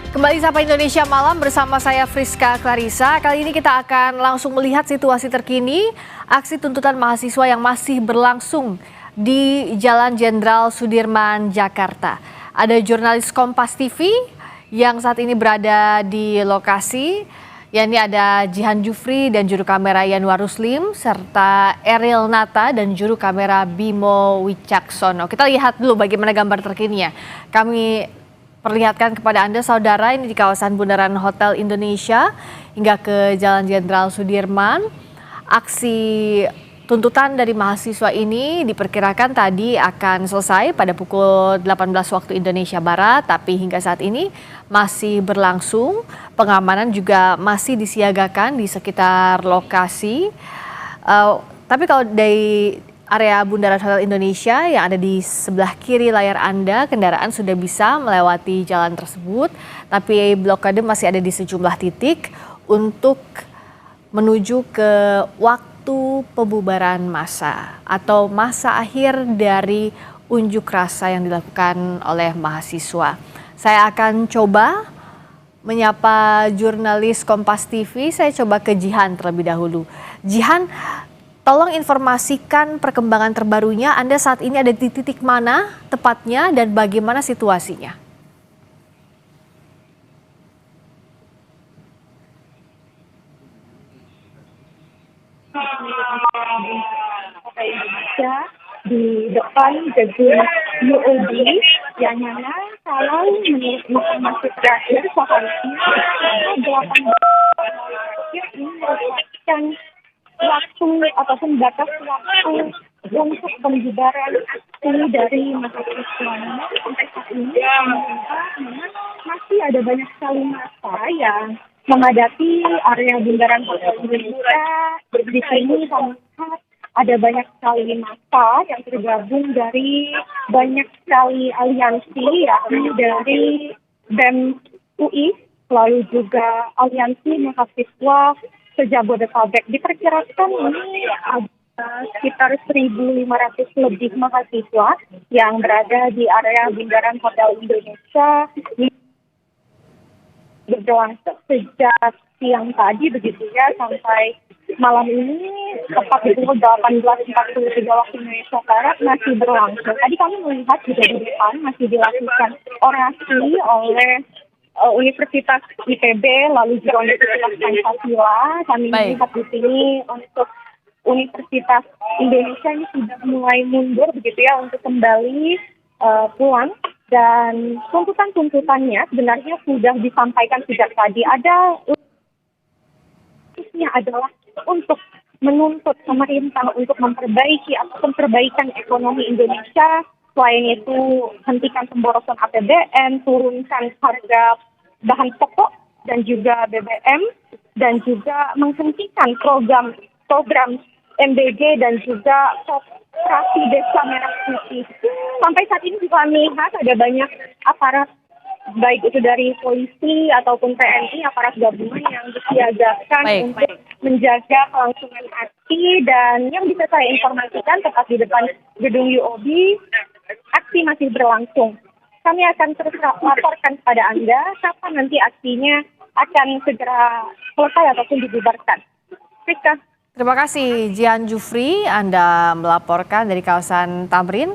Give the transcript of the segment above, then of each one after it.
Kembali Sapa Indonesia Malam bersama saya Friska Clarissa. Kali ini kita akan langsung melihat situasi terkini aksi tuntutan mahasiswa yang masih berlangsung di Jalan Jenderal Sudirman, Jakarta. Ada jurnalis Kompas TV yang saat ini berada di lokasi, yakni ada Jihan Jufri dan juru kamera Yanwar Ruslim, serta Eril Nata dan juru kamera Bimo Wicaksono. Kita lihat dulu bagaimana gambar terkininya. Kami perlihatkan kepada Anda saudara, ini di kawasan Bundaran Hotel Indonesia hingga ke Jalan Jenderal Sudirman. Aksi tuntutan dari mahasiswa ini diperkirakan tadi akan selesai pada pukul 18 waktu Indonesia Barat, tapi hingga saat ini masih berlangsung. Pengamanan juga masih disiagakan di sekitar lokasi. Tapi kalau dari area Bundaran Hotel Indonesia yang ada di sebelah kiri layar Anda, kendaraan sudah bisa melewati jalan tersebut, tapi blokade masih ada di sejumlah titik untuk menuju ke waktu pembubaran massa atau masa akhir dari unjuk rasa yang dilakukan oleh mahasiswa. Saya akan coba menyapa jurnalis Kompas TV, saya coba ke Jihan terlebih dahulu. Jihan, tolong informasikan perkembangan terbarunya. Anda saat ini ada di titik mana tepatnya dan bagaimana situasinya? Indonesia di depan gedung UOB yang mana kalau menurut informasi terakhir seharusnya 8 ini merupakan waktu ataupun batas waktu untuk pembubaran aksi dari mahasiswa. Sampai saat ini memang masih ada banyak sekali massa yang memadati area Bundaran Hotel Indonesia. Di sini kami lihat ada banyak sekali massa yang tergabung dari banyak sekali aliansi, yakni dari BEM UI, lalu juga aliansi mahasiswa se-Jabodetabek. Diperkirakan ini ada sekitar 1.500 lebih mahasiswa yang berada di area Bundaran Hotel Indonesia berlangsung sejak siang tadi begitu ya sampai malam ini tepat di pukul 18.43 waktu Indonesia Barat masih berlangsung. Tadi kami melihat juga di depan masih dilakukan orasi oleh Universitas ITB, lalu juga Universitas Pancasila. Kami melihat di sini untuk Universitas Indonesia ini sudah mulai mundur begitu ya untuk kembali pulang, dan tuntutan-tuntutannya sebenarnya sudah disampaikan sejak tadi. Ini adalah untuk menuntut pemerintah untuk memperbaiki ataupun perbaikan ekonomi Indonesia. Selain itu, hentikan pemborosan APBN, turunkan harga bahan pokok dan juga BBM, dan juga menghentikan program MBG dan juga Koperasi Desa Merah Putih. Sampai saat ini juga melihat ada banyak aparat, baik itu dari polisi ataupun TNI, aparat gabungan yang disiagakan untuk menjaga kelangsungan aksi. Dan yang bisa saya informasikan tepat di depan gedung UOB, aksi masih berlangsung. Kami akan terus laporkan kepada Anda kapan nanti aksinya akan segera selesai ataupun dibubarkan. Friska. Terima kasih Jihan Jufri, Anda melaporkan dari kawasan Tamrin,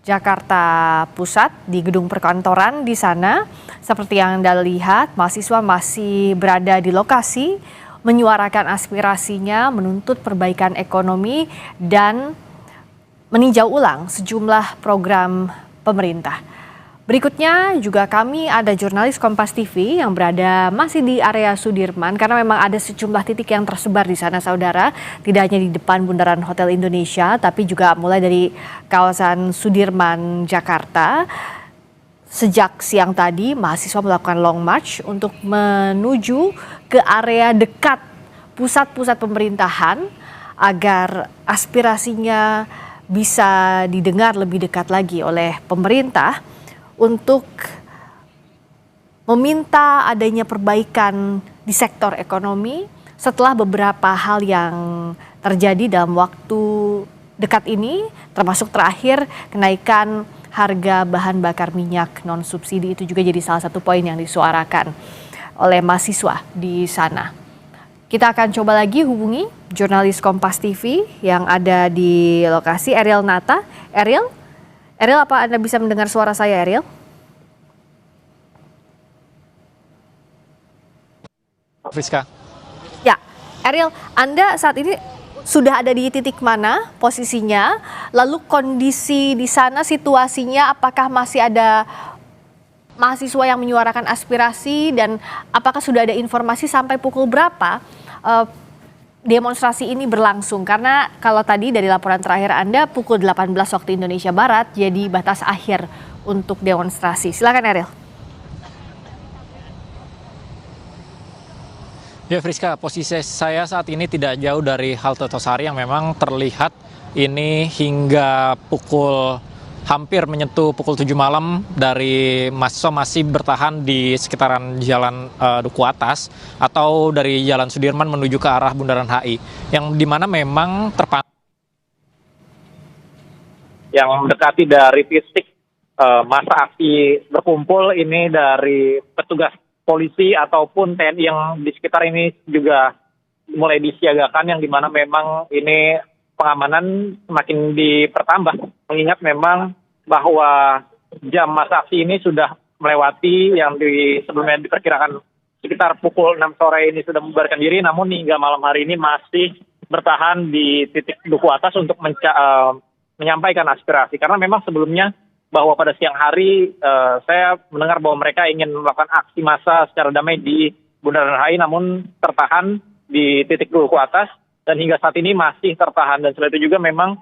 Jakarta Pusat, di gedung perkantoran di sana. Seperti yang Anda lihat, mahasiswa masih berada di lokasi, menyuarakan aspirasinya, menuntut perbaikan ekonomi, dan meninjau ulang sejumlah program pemerintah. Berikutnya juga kami ada jurnalis Kompas TV yang berada masih di area Sudirman, karena memang ada sejumlah titik yang tersebar di sana saudara. Tidak hanya di depan Bundaran Hotel Indonesia, tapi juga mulai dari kawasan Sudirman, Jakarta. Sejak siang tadi mahasiswa melakukan long march untuk menuju ke area dekat pusat-pusat pemerintahan agar aspirasinya bisa didengar lebih dekat lagi oleh pemerintah untuk meminta adanya perbaikan di sektor ekonomi setelah beberapa hal yang terjadi dalam waktu dekat ini, termasuk terakhir kenaikan harga bahan bakar minyak non-subsidi itu juga jadi salah satu poin yang disuarakan oleh mahasiswa di sana. Kita akan coba lagi hubungi jurnalis Kompas TV yang ada di lokasi, Ariel Nata. Ariel, apa Anda bisa mendengar suara saya, Ariel? Friska. Ya, Ariel, Anda saat ini sudah ada di titik mana posisinya? Lalu kondisi di sana, situasinya, apakah masih ada mahasiswa yang menyuarakan aspirasi dan apakah sudah ada informasi sampai pukul berapa demonstrasi ini berlangsung? Karena kalau tadi dari laporan terakhir Anda pukul 18 waktu Indonesia Barat jadi batas akhir untuk demonstrasi. Silakan Ariel. Ya Friska, posisi saya saat ini tidak jauh dari halte Tosari yang memang terlihat ini hingga hampir menyentuh pukul 7 malam dari mahasiswa masih bertahan di sekitaran Jalan Duku Atas atau dari Jalan Sudirman menuju ke arah Bundaran HI yang dimana memang terpantau yang mendekati dari titik masa aksi berkumpul ini dari petugas polisi ataupun TNI yang di sekitar ini juga mulai disiagakan yang dimana memang ini pengamanan semakin dipertambah mengingat memang bahwa jam masa aksi ini sudah melewati yang sebelumnya diperkirakan sekitar pukul 6 sore ini sudah membubarkan diri, namun hingga malam hari ini masih bertahan di titik Duku Atas untuk menyampaikan aspirasi karena memang sebelumnya bahwa pada siang hari saya mendengar bahwa mereka ingin melakukan aksi massa secara damai di Bundaran HI namun tertahan di titik Duku Atas dan hingga saat ini masih tertahan dan selain itu juga memang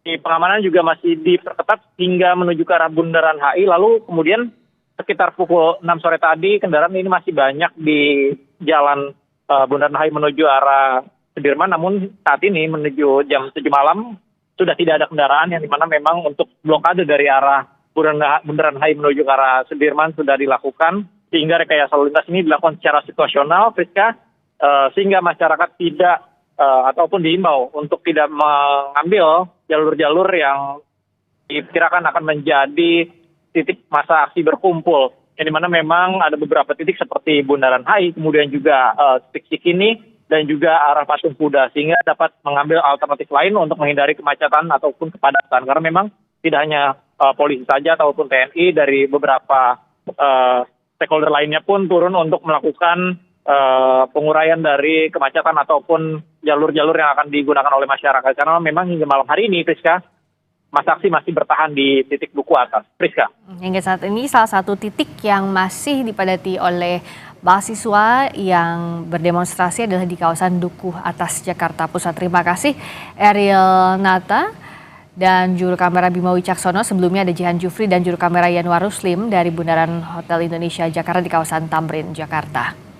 di pengamanan juga masih diperketat hingga menuju ke arah Bundaran HI lalu kemudian sekitar pukul 6 sore tadi kendaraan ini masih banyak di jalan Bundaran HI menuju arah Sudirman namun saat ini menuju jam 7 malam sudah tidak ada kendaraan yang dimana memang untuk blokade dari arah Bundaran HI menuju ke arah Sudirman sudah dilakukan sehingga rekayasa lalu lintas ini dilakukan secara situasional, Friska, sehingga masyarakat tidak ataupun diimbau untuk tidak mengambil jalur-jalur yang diperkirakan akan menjadi titik masa aksi berkumpul. Yang dimana memang ada beberapa titik seperti Bundaran HI, kemudian juga titik Cikini, dan juga arah Patung Kuda sehingga dapat mengambil alternatif lain untuk menghindari kemacetan ataupun kepadatan karena memang tidak hanya polisi saja ataupun TNI dari beberapa stakeholder lainnya pun turun untuk melakukan penguraian dari kemacetan ataupun jalur-jalur yang akan digunakan oleh masyarakat karena memang hingga malam hari ini Friska masa aksi masih bertahan di titik Duku Atas. Friska. Hingga saat ini salah satu titik yang masih dipadati oleh mahasiswa yang berdemonstrasi adalah di kawasan Duku Atas, Jakarta Pusat. Terima kasih Ariel Nata dan juru kamera Bima Wicaksono. Sebelumnya ada Jihan Jufri dan juru kamera Yanwar Ruslim dari Bundaran Hotel Indonesia Jakarta di kawasan Tamrin, Jakarta.